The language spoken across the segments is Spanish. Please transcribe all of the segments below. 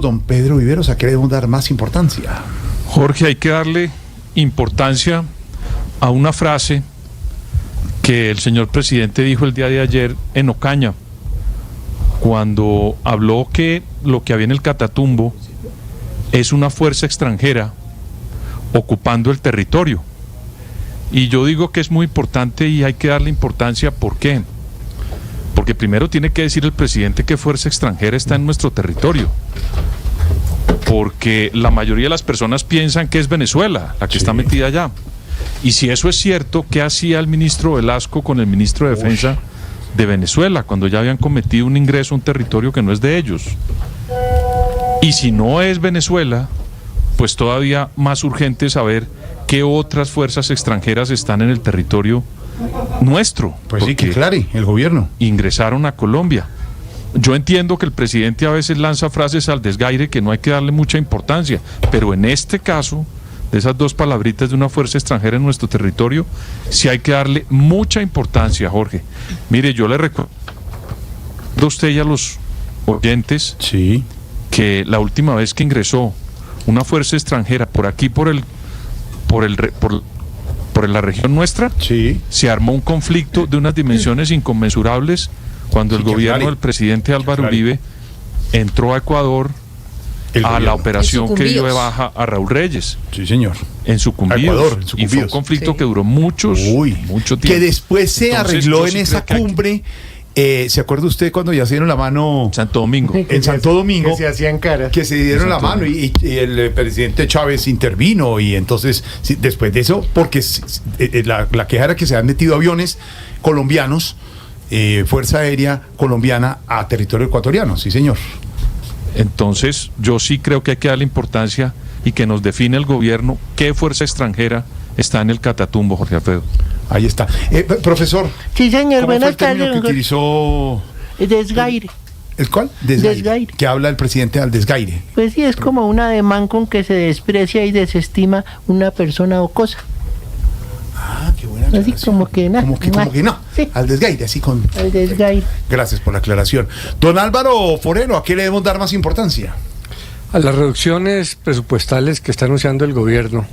Don Pedro Viveros, ¿a qué le debemos dar más importancia? Jorge, hay que darle importancia a una frase que el señor presidente dijo el día de ayer en Ocaña, cuando habló que lo que había en el Catatumbo es una fuerza extranjera ocupando el territorio. Y yo digo que es muy importante y hay que darle importancia. ¿Por qué? Porque primero tiene que decir el presidente qué fuerza extranjera está en nuestro territorio. Porque la mayoría de las personas piensan que es Venezuela la que está metida allá. Y si eso es cierto, ¿qué hacía el ministro Velasco con el ministro de Defensa de Venezuela cuando ya habían cometido un ingreso a un territorio que no es de ellos? Y si no es Venezuela, pues todavía más urgente saber qué otras fuerzas extranjeras están en el territorio nuestro. Pues sí, que claro, el gobierno. Ingresaron a Colombia. Yo entiendo que el presidente a veces lanza frases al desgaire que no hay que darle mucha importancia, pero en este caso, de esas dos palabritas de una fuerza extranjera en nuestro territorio, sí hay que darle mucha importancia, Jorge. Mire, yo le recuerdo a usted y a los oyentes que la última vez que ingresó una fuerza extranjera por aquí, por la región nuestra, se armó un conflicto de unas dimensiones inconmensurables cuando el gobierno del presidente Álvaro Uribe entró a Ecuador a la operación que dio de baja a Raúl Reyes. Sí, señor. En Sucumbíos. Y fue un conflicto que duró mucho tiempo. Que después se arregló en esa cumbre. ¿Se acuerda usted cuando ya se dieron la mano? Santo Domingo. En Santo Domingo. Que se hacían caras. Que se dieron la mano y el presidente Chávez intervino. Y entonces, después de eso, porque la queja era que se han metido aviones colombianos, Fuerza Aérea Colombiana, a territorio ecuatoriano. Sí, señor. Entonces, yo sí creo que hay que darle importancia y que nos define el gobierno qué fuerza extranjera está en el Catatumbo, Jorge Alfredo. Ahí está. Profesor. Sí, señor, buenas tardes. Que utilizó desgaire. ¿El cuál? Desgaire. Que habla el presidente al desgaire. Pues sí, es como un ademán con que se desprecia y desestima una persona o cosa. Ah, qué buena aclaración. Así como que nada. Como que no. Sí. Al desgaire, así con... Al desgaire. Gracias por la aclaración. Don Álvaro Forero, ¿a qué le debemos dar más importancia? A las reducciones presupuestales que está anunciando el gobierno,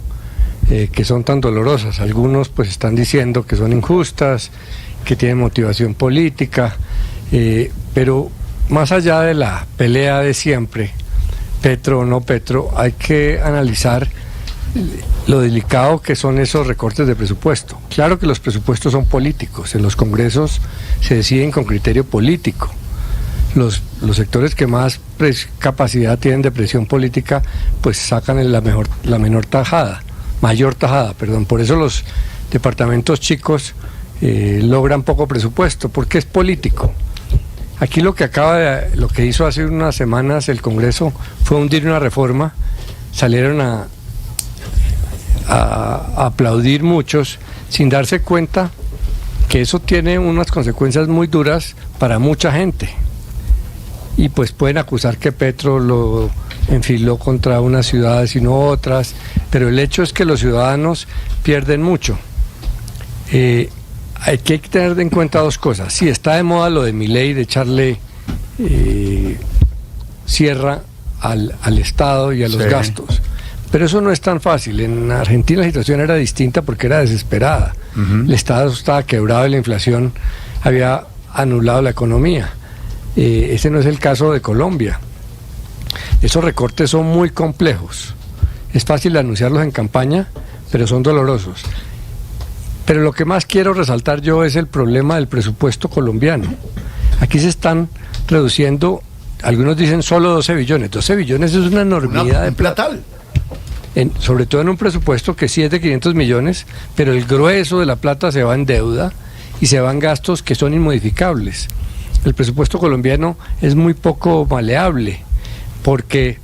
que son tan dolorosas. Algunos pues están diciendo que son injustas, que tienen motivación política, pero más allá de la pelea de siempre, Petro o no Petro, hay que analizar lo delicado que son esos recortes de presupuesto. Claro que los presupuestos son políticos, en los congresos se deciden con criterio político. Los sectores que más capacidad tienen de presión política pues sacan la mayor tajada. Por eso los departamentos chicos logran poco presupuesto, porque es político. Aquí lo que hizo hace unas semanas el Congreso fue hundir una reforma. Salieron a aplaudir muchos sin darse cuenta que eso tiene unas consecuencias muy duras para mucha gente. Y pues pueden acusar que Petro lo enfiló contra unas ciudades y no otras, pero el hecho es que los ciudadanos pierden mucho. Hay que tener en cuenta dos cosas. Sí, está de moda lo de Milei, de echarle sierra al Estado y a los gastos, pero eso no es tan fácil. En Argentina la situación era distinta porque era desesperada. El Estado estaba quebrado y la inflación había anulado la economía. Ese no es el caso de Colombia. Esos recortes son muy complejos. Es fácil anunciarlos en campaña, pero son dolorosos. Pero lo que más quiero resaltar yo es el problema del presupuesto colombiano. Aquí se están reduciendo, algunos dicen solo 12 billones. 12 billones es una enormidad de plata. Sobre todo en un presupuesto que sí es de 500 millones, pero el grueso de la plata se va en deuda y se van gastos que son inmodificables. El presupuesto colombiano es muy poco maleable, porque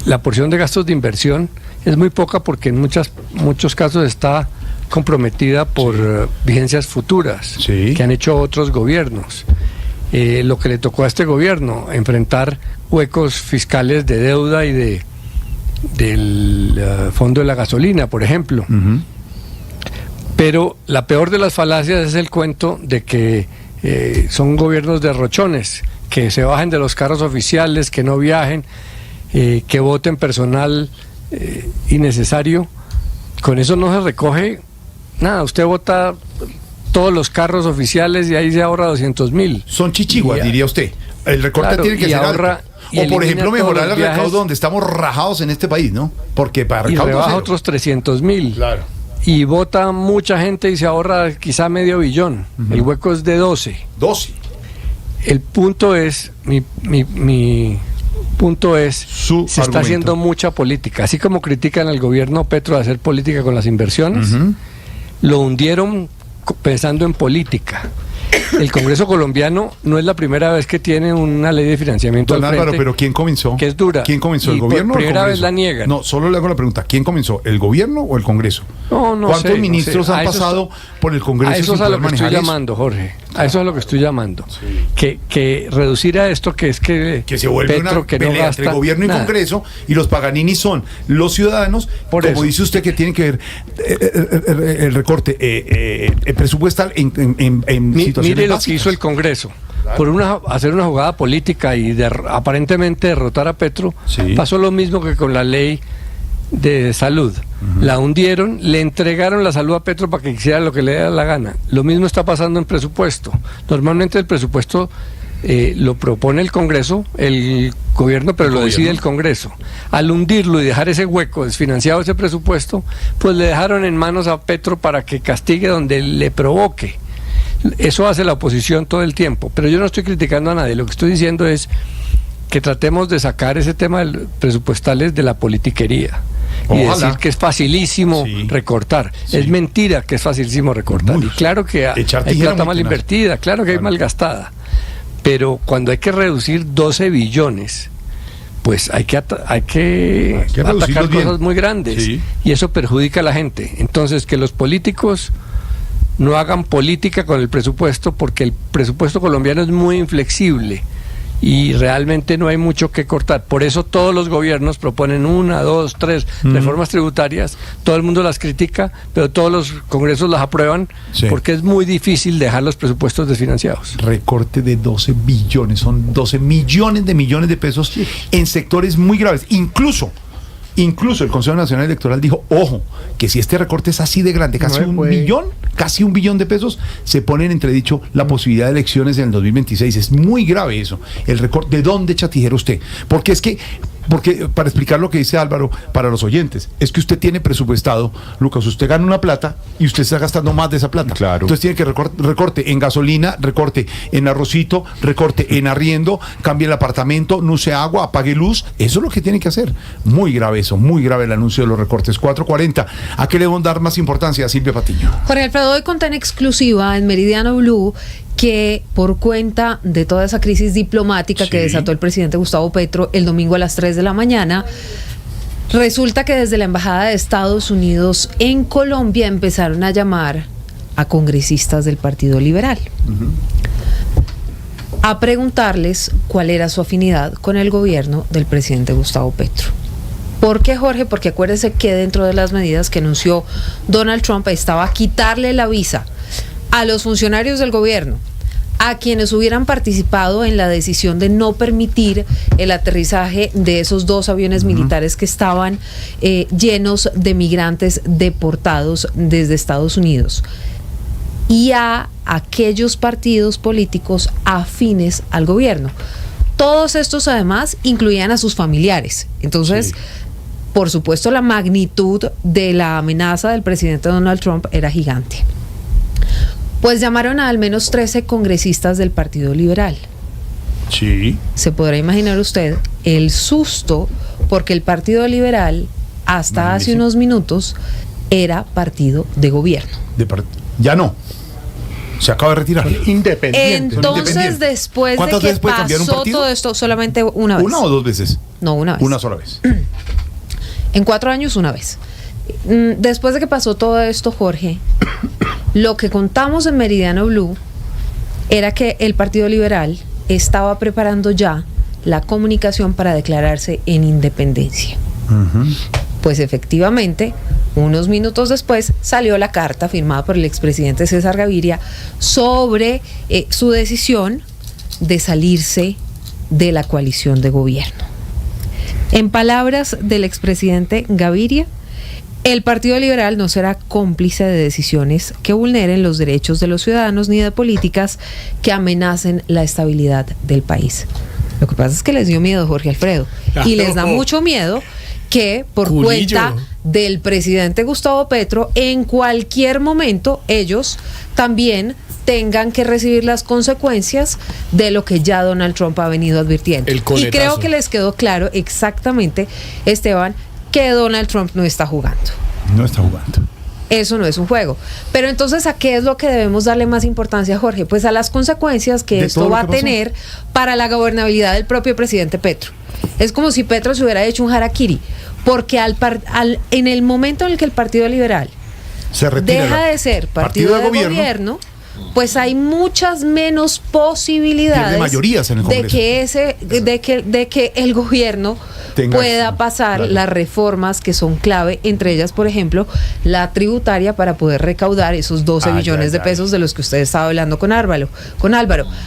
la porción de gastos de inversión es muy poca, porque en muchos casos está comprometida por vigencias futuras que han hecho otros gobiernos. Lo que le tocó a este gobierno, enfrentar huecos fiscales de deuda y del fondo de la gasolina, por ejemplo. Pero la peor de las falacias es el cuento de que son gobiernos derrochones, que se bajen de los carros oficiales, que no viajen, que voten personal innecesario. Con eso no se recoge nada. Usted vota todos los carros oficiales y ahí se ahorra 200.000. Son chichiguas, diría usted. El recorte claro, tiene que ser ahorra, alto. O por ejemplo mejorar el recaudo donde estamos rajados en este país, ¿no? Porque para recaudo y rebaja cero. Otros 300.000. Claro. Y vota mucha gente y se ahorra quizá $500 millón. El hueco es de 12. 12. El punto es, mi punto es, Su se está argumento. haciendo mucha política. Así como critican al gobierno Petro de hacer política con las inversiones, lo hundieron pensando en política. El Congreso colombiano no es la primera vez que tiene una ley de financiamiento Don al frente, Álvaro, pero ¿quién comenzó? que es dura. ¿Quién comenzó? ¿El Y por gobierno o el primera Congreso? vez la niegan. No, solo le hago la pregunta. ¿Quién comenzó? ¿El gobierno o el Congreso? No ¿Cuántos sé, ministros no sé. han pasado por el Congreso A eso sin es a poder lo que estoy manejar eso? llamando, Jorge. A eso es a lo que estoy llamando. Que reducir a esto, que es que Se vuelve Petro, una que no pelea gasta entre gobierno y nada. Congreso, y los Paganini son los ciudadanos. Por como eso. dice usted, que tienen que ver el recorte presupuestal en situaciones Mire lo básicas. que hizo el Congreso. Por hacer una jugada política y aparentemente derrotar a Petro, Sí. pasó lo mismo que con la ley de salud. La hundieron, le entregaron la salud a Petro para que hiciera lo que le diera la gana. Lo mismo está pasando en presupuesto. Normalmente el presupuesto lo propone el Congreso, el gobierno, pero El lo gobierno. decide el Congreso. Al hundirlo y dejar ese hueco desfinanciado ese presupuesto, pues le dejaron en manos a Petro para que castigue donde le provoque. Eso hace la oposición todo el tiempo, pero yo no estoy criticando a nadie. Lo que estoy diciendo es que tratemos de sacar ese tema presupuestales de la politiquería. Y Ojalá. decir que es facilísimo Sí. recortar. Sí. Es mentira que es facilísimo recortar. Muy. Y claro que hay Echar tijera plata muy mal tenaz. invertida, claro que hay Claro. mal gastada. Pero cuando hay que reducir 12 billones, pues hay que atacar reducirlos bien. cosas muy grandes. Sí. Y eso perjudica a la gente. Entonces, que los políticos no hagan política con el presupuesto, porque el presupuesto colombiano es muy inflexible y realmente no hay mucho que cortar. Por eso todos los gobiernos proponen 1, 2, 3 reformas tributarias, todo el mundo las critica, pero todos los congresos las aprueban, Sí. porque es muy difícil dejar los presupuestos desfinanciados. Recorte de 12 billones, son 12 millones de pesos en sectores muy graves. Incluso el Consejo Nacional Electoral dijo, ojo, que si este recorte es así de grande, casi casi un billón de pesos, se pone en entredicho la posibilidad de elecciones en el 2026. Es muy grave eso. El recorte, ¿de dónde echa tijera usted? Porque para explicar lo que dice Álvaro para los oyentes, es que usted tiene presupuestado, Lucas, usted gana una plata y usted está gastando más de esa plata. Claro. Entonces tiene que recorte en gasolina, recorte en arrocito, recorte en arriendo, cambie el apartamento, no use agua, apague luz. Eso es lo que tiene que hacer. Muy grave eso, muy grave el anuncio de los recortes. 4:40. ¿A qué le debemos dar más importancia a Silvia Patiño? Jorge Alfredo, hoy conté en exclusiva en Meridiano Blue que por cuenta de toda esa crisis diplomática que Sí. desató el presidente Gustavo Petro el domingo a las 3 de la mañana, resulta que desde la Embajada de Estados Unidos en Colombia empezaron a llamar a congresistas del Partido Liberal a preguntarles cuál era su afinidad con el gobierno del presidente Gustavo Petro. ¿Por qué, Jorge? Porque acuérdese que dentro de las medidas que anunció Donald Trump estaba quitarle la visa a los funcionarios del gobierno, a quienes hubieran participado en la decisión de no permitir el aterrizaje de esos 2 aviones militares que estaban llenos de migrantes deportados desde Estados Unidos, y a aquellos partidos políticos afines al gobierno. Todos estos además incluían a sus familiares. Entonces, Sí. por supuesto, la magnitud de la amenaza del presidente Donald Trump era gigante. Pues llamaron a al menos 13 congresistas del Partido Liberal. Sí. Se podrá imaginar usted el susto, porque el Partido Liberal, hasta hace unos minutos, era partido de gobierno. Ya no. Se acaba de retirar. Independiente. Entonces, independientes. después de ¿Cuántas que veces puede cambiar un pasó partido? todo esto, solamente una vez. ¿Una o 2 veces? No, una vez. Una sola vez. En 4 años, una vez. Después de que pasó todo esto, Jorge, lo que contamos en Meridiano Blue era que el Partido Liberal estaba preparando ya la comunicación para declararse en independencia. Pues efectivamente, unos minutos después salió la carta firmada por el expresidente César Gaviria sobre su decisión de salirse de la coalición de gobierno. En palabras del expresidente Gaviria, el Partido Liberal no será cómplice de decisiones que vulneren los derechos de los ciudadanos ni de políticas que amenacen la estabilidad del país. Lo que pasa es que les dio miedo, Jorge Alfredo, y les da mucho miedo que por cuenta del presidente Gustavo Petro, en cualquier momento ellos también tengan que recibir las consecuencias de lo que ya Donald Trump ha venido advirtiendo. Y creo que les quedó claro exactamente, Esteban, que Donald Trump no está jugando. No está jugando. Eso no es un juego. Pero entonces, ¿a qué es lo que debemos darle más importancia, Jorge? Pues a las consecuencias que esto va a tener para la gobernabilidad del propio presidente Petro. Es como si Petro se hubiera hecho un harakiri, porque en el momento en el que el Partido Liberal se retira, deja de ser partido de gobierno, pues hay muchas menos posibilidades en el Congreso, de que el gobierno pueda pasar las reformas que son clave, entre ellas, por ejemplo, la tributaria, para poder recaudar esos 12 billones de pesos de los que usted estaba hablando con Álvaro.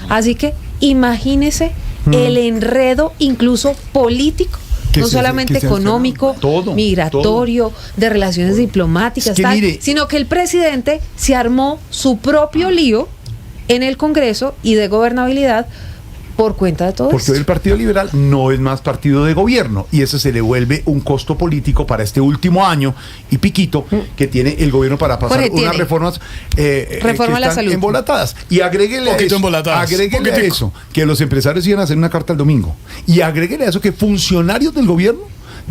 Así que imagínese el enredo incluso político, no solamente económico, migratorio, de relaciones diplomáticas, sino que el presidente se armó su propio lío en el Congreso y de gobernabilidad por cuenta de todo porque hoy el Partido Liberal no es más partido de gobierno, y eso se le vuelve un costo político para este último año y piquito que tiene el gobierno para pasar unas reformas reforma a la salud embolatadas. Y agréguele a eso que los empresarios iban a hacer una carta el domingo, y agréguele a eso que funcionarios del gobierno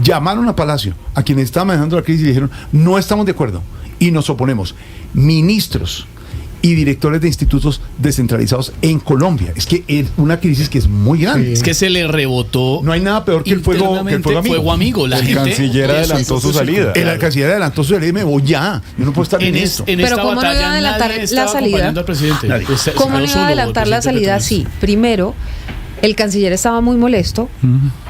llamaron a Palacio, a quienes estaban manejando la crisis, y dijeron: no estamos de acuerdo y nos oponemos. Ministros y directores de institutos descentralizados en Colombia. Es que es una crisis que es muy grande. Es que se le rebotó. No hay nada peor que el fuego amigo. El canciller adelantó su salida. El canciller adelantó su salida y me voy ya. Yo no puedo estar en esto. Pero ¿cómo no iba a adelantar la salida? ¿Cómo no iba a adelantar la salida? Sí, primero, el canciller estaba muy molesto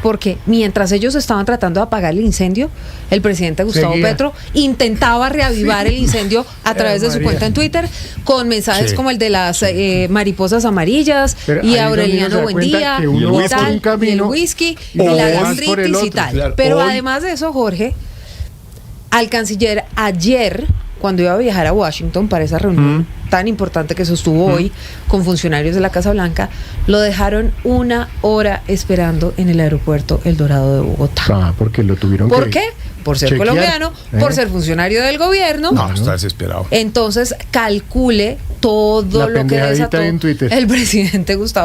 porque mientras ellos estaban tratando de apagar el incendio, el presidente Gustavo Petro intentaba reavivar el incendio a través de su cuenta en Twitter, con mensajes como el de las mariposas amarillas, y Aureliano Buendía, y el whisky, y la gastritis y tal. Pero además de eso, Jorge, al canciller ayer, cuando iba a viajar a Washington para esa reunión tan importante que sostuvo hoy con funcionarios de la Casa Blanca, lo dejaron 1 hora esperando en el aeropuerto El Dorado de Bogotá. Porque lo tuvieron ¿Por qué? Por ser colombiano, por ser funcionario del gobierno. No, está desesperado. Entonces calcule todo lo que desató el presidente Gustavo